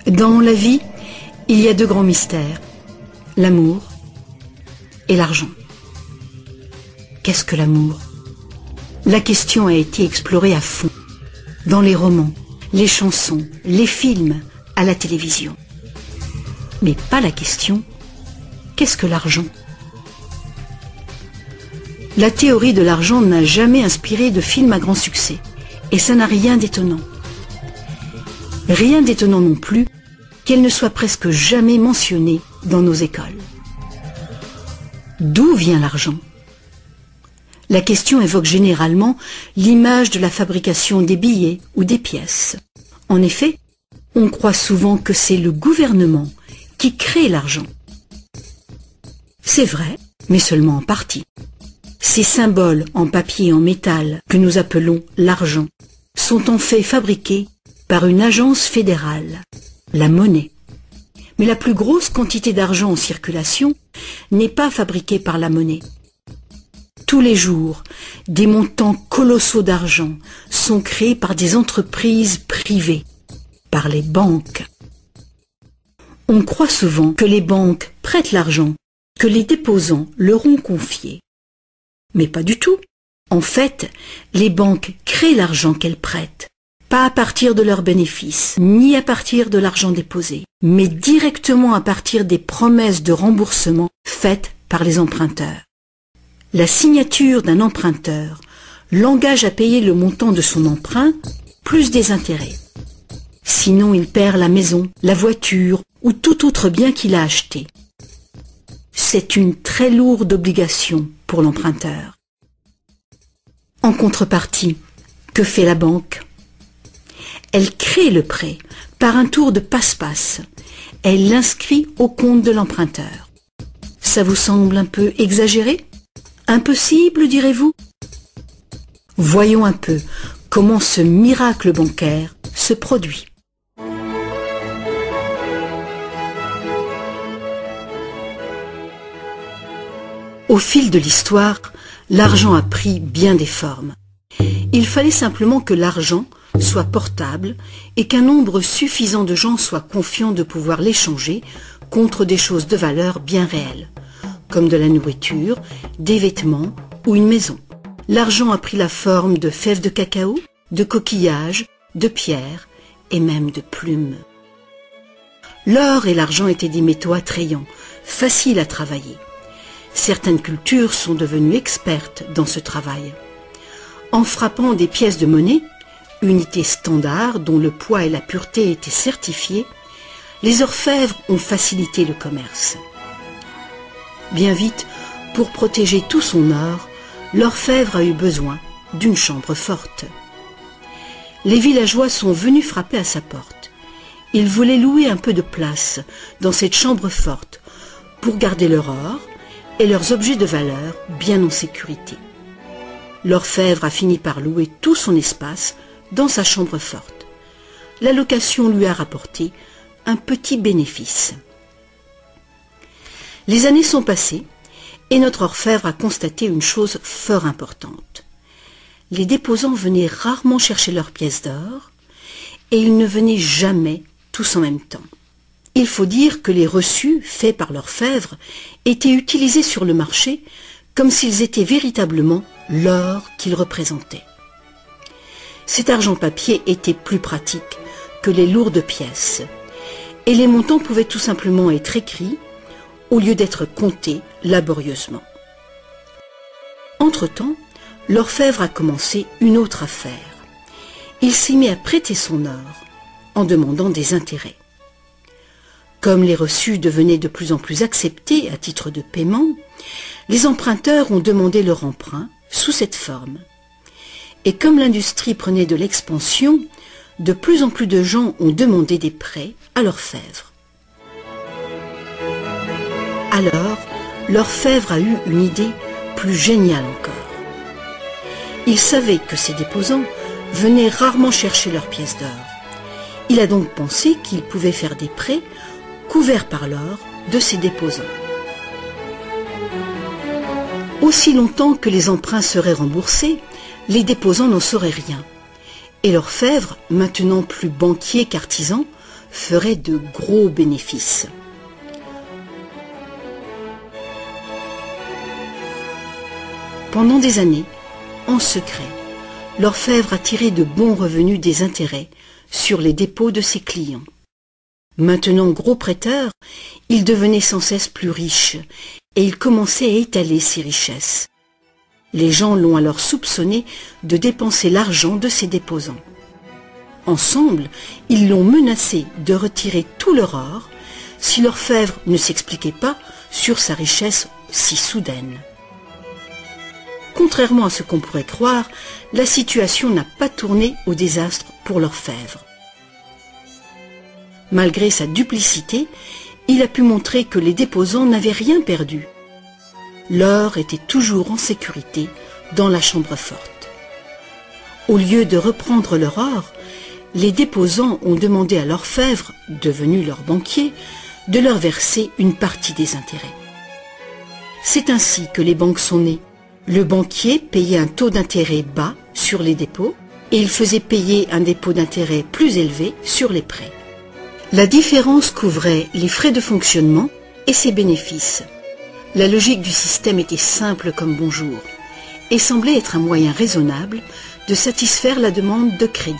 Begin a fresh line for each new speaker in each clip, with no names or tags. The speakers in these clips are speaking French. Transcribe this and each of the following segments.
Dans la vie, il y a deux grands mystères, l'amour et l'argent. Qu'est-ce que l'amour? La question a été explorée à fond, dans les romans, les chansons, les films, à la télévision. Mais pas la question, qu'est-ce que l'argent? La théorie de l'argent n'a jamais inspiré de film à grand succès, et ça n'a rien d'étonnant. Rien d'étonnant non plus qu'elle ne soit presque jamais mentionnée dans nos écoles. D'où vient l'argent? La question évoque généralement l'image de la fabrication des billets ou des pièces. En effet, on croit souvent que c'est le gouvernement qui crée l'argent. C'est vrai, mais seulement en partie. Ces symboles en papier et en métal que nous appelons l'argent sont en fait fabriqués par une agence fédérale, la monnaie. Mais la plus grosse quantité d'argent en circulation n'est pas fabriquée par la monnaie. Tous les jours, des montants colossaux d'argent sont créés par des entreprises privées, par les banques. On croit souvent que les banques prêtent l'argent, que les déposants leur ont confié. Mais pas du tout. En fait, les banques créent l'argent qu'elles prêtent, pas à partir de leurs bénéfices, ni à partir de l'argent déposé, mais directement à partir des promesses de remboursement faites par les emprunteurs. La signature d'un emprunteur l'engage à payer le montant de son emprunt plus des intérêts. Sinon, il perd la maison, la voiture ou tout autre bien qu'il a acheté. C'est une très lourde obligation pour l'emprunteur. En contrepartie, que fait la banque? Elle crée le prêt par un tour de passe-passe. Elle l'inscrit au compte de l'emprunteur. Ça vous semble un peu exagéré? Impossible, direz-vous? Voyons un peu comment ce miracle bancaire se produit. Au fil de l'histoire, l'argent a pris bien des formes. Il fallait simplement que l'argent soit portable et qu'un nombre suffisant de gens soient confiants de pouvoir l'échanger contre des choses de valeur bien réelles, comme de la nourriture, des vêtements ou une maison. L'argent a pris la forme de fèves de cacao, de coquillages, de pierres et même de plumes. L'or et l'argent étaient des métaux attrayants, faciles à travailler. Certaines cultures sont devenues expertes dans ce travail. En frappant des pièces de monnaie, unité standard dont le poids et la pureté étaient certifiés, les orfèvres ont facilité le commerce. Bien vite, pour protéger tout son or, l'orfèvre a eu besoin d'une chambre forte. Les villageois sont venus frapper à sa porte. Ils voulaient louer un peu de place dans cette chambre forte pour garder leur or et leurs objets de valeur bien en sécurité. L'orfèvre a fini par louer tout son espace dans sa chambre forte. La location lui a rapporté un petit bénéfice. Les années sont passées et notre orfèvre a constaté une chose fort importante. Les déposants venaient rarement chercher leurs pièces d'or et ils ne venaient jamais tous en même temps. Il faut dire que les reçus faits par l'orfèvre étaient utilisés sur le marché comme s'ils étaient véritablement l'or qu'ils représentaient. Cet argent papier était plus pratique que les lourdes pièces et les montants pouvaient tout simplement être écrits au lieu d'être comptés laborieusement. Entre-temps, l'orfèvre a commencé une autre affaire. Il s'est mis à prêter son or en demandant des intérêts. Comme les reçus devenaient de plus en plus acceptés à titre de paiement, les emprunteurs ont demandé leur emprunt sous cette forme. Et comme l'industrie prenait de l'expansion, de plus en plus de gens ont demandé des prêts à l'orfèvre. Alors, l'orfèvre a eu une idée plus géniale encore. Il savait que ces déposants venaient rarement chercher leurs pièces d'or. Il a donc pensé qu'il pouvait faire des prêts couverts par l'or de ces déposants. Aussi longtemps que les emprunts seraient remboursés, les déposants n'en sauraient rien. Et l'orfèvre, maintenant plus banquier qu'artisan, feraient de gros bénéfices. Pendant des années, en secret, l'orfèvre a tiré de bons revenus des intérêts sur les dépôts de ses clients. Maintenant gros prêteur, il devenait sans cesse plus riche et il commençait à étaler ses richesses. Les gens l'ont alors soupçonné de dépenser l'argent de ses déposants. Ensemble, ils l'ont menacé de retirer tout leur or si l'orfèvre ne s'expliquait pas sur sa richesse si soudaine. Contrairement à ce qu'on pourrait croire, la situation n'a pas tourné au désastre pour l'orfèvre. Malgré sa duplicité, il a pu montrer que les déposants n'avaient rien perdu. L'or était toujours en sécurité dans la chambre forte. Au lieu de reprendre leur or, les déposants ont demandé à l'orfèvre, devenu leur banquier, de leur verser une partie des intérêts. C'est ainsi que les banques sont nées. Le banquier payait un taux d'intérêt bas sur les dépôts et il faisait payer un dépôt d'intérêt plus élevé sur les prêts. La différence couvrait les frais de fonctionnement et ses bénéfices. La logique du système était simple comme bonjour et semblait être un moyen raisonnable de satisfaire la demande de crédit.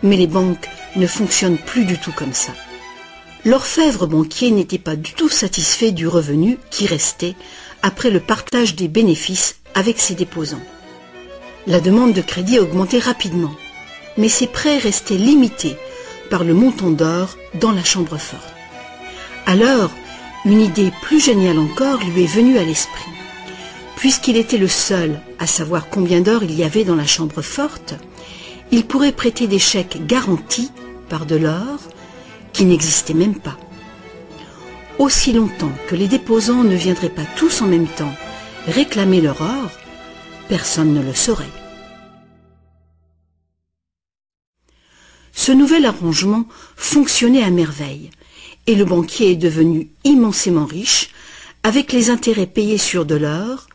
Mais les banques ne fonctionnent plus du tout comme ça. L'orfèvre banquier n'était pas du tout satisfait du revenu qui restait après le partage des bénéfices avec ses déposants. La demande de crédit augmentait rapidement, mais ses prêts restaient limités par le montant d'or dans la chambre forte. Alors, une idée plus géniale encore lui est venue à l'esprit. Puisqu'il était le seul à savoir combien d'or il y avait dans la chambre forte, il pourrait prêter des chèques garantis par de l'or qui n'existait même pas. Aussi longtemps que les déposants ne viendraient pas tous en même temps réclamer leur or, personne ne le saurait. Ce nouvel arrangement fonctionnait à merveille et le banquier est devenu immensément riche avec les intérêts payés sur de l'or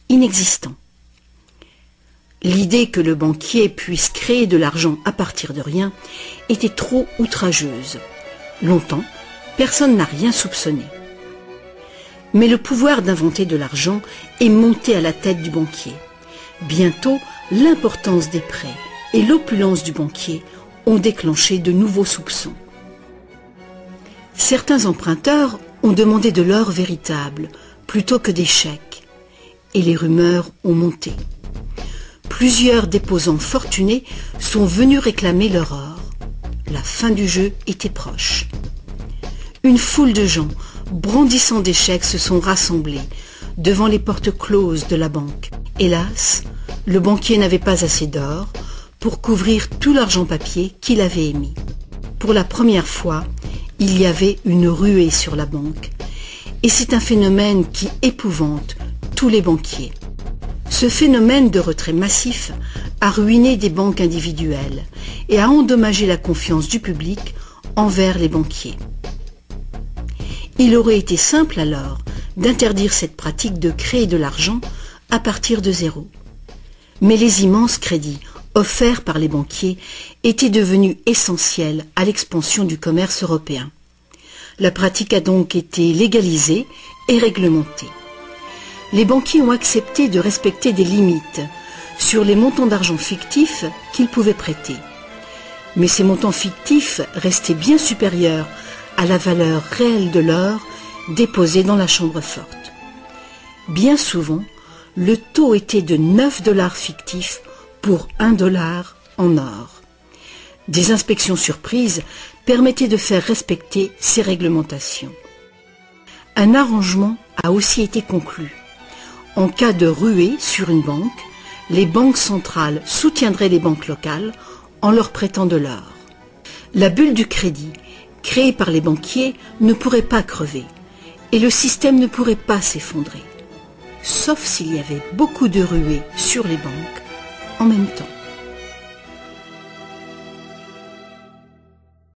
inexistant. L'idée que le banquier puisse créer de l'argent à partir de rien était trop outrageuse. Longtemps, personne n'a rien soupçonné. Mais le pouvoir d'inventer de l'argent est monté à la tête du banquier. Bientôt, l'importance des prêts et l'opulence du banquier ont déclenché de nouveaux soupçons. Certains emprunteurs ont demandé de l'or véritable plutôt que des chèques, et les rumeurs ont monté. Plusieurs déposants fortunés sont venus réclamer leur or. La fin du jeu était proche. Une foule de gens, brandissant des chèques, se sont rassemblés devant les portes closes de la banque. Hélas, le banquier n'avait pas assez d'or pour couvrir tout l'argent papier qu'il avait émis. Pour la première fois, il y avait une ruée sur la banque. Et c'est un phénomène qui épouvante tous les banquiers. Ce phénomène de retrait massif a ruiné des banques individuelles et a endommagé la confiance du public envers les banquiers. Il aurait été simple alors d'interdire cette pratique de créer de l'argent à partir de zéro. Mais les immenses crédits offerts par les banquiers étaient devenus essentiels à l'expansion du commerce européen. La pratique a donc été légalisée et réglementée. Les banquiers ont accepté de respecter des limites sur les montants d'argent fictifs qu'ils pouvaient prêter. Mais ces montants fictifs restaient bien supérieurs à la valeur réelle de l'or déposé dans la chambre forte. Bien souvent, le taux était de 9 $ fictifs pour 1 $ en or. Des inspections surprises permettaient de faire respecter ces réglementations. Un arrangement a aussi été conclu. En cas de ruée sur une banque, les banques centrales soutiendraient les banques locales en leur prêtant de l'or. La bulle du crédit, créée par les banquiers, ne pourrait pas crever et le système ne pourrait pas s'effondrer, sauf s'il y avait beaucoup de ruées sur les banques en même temps.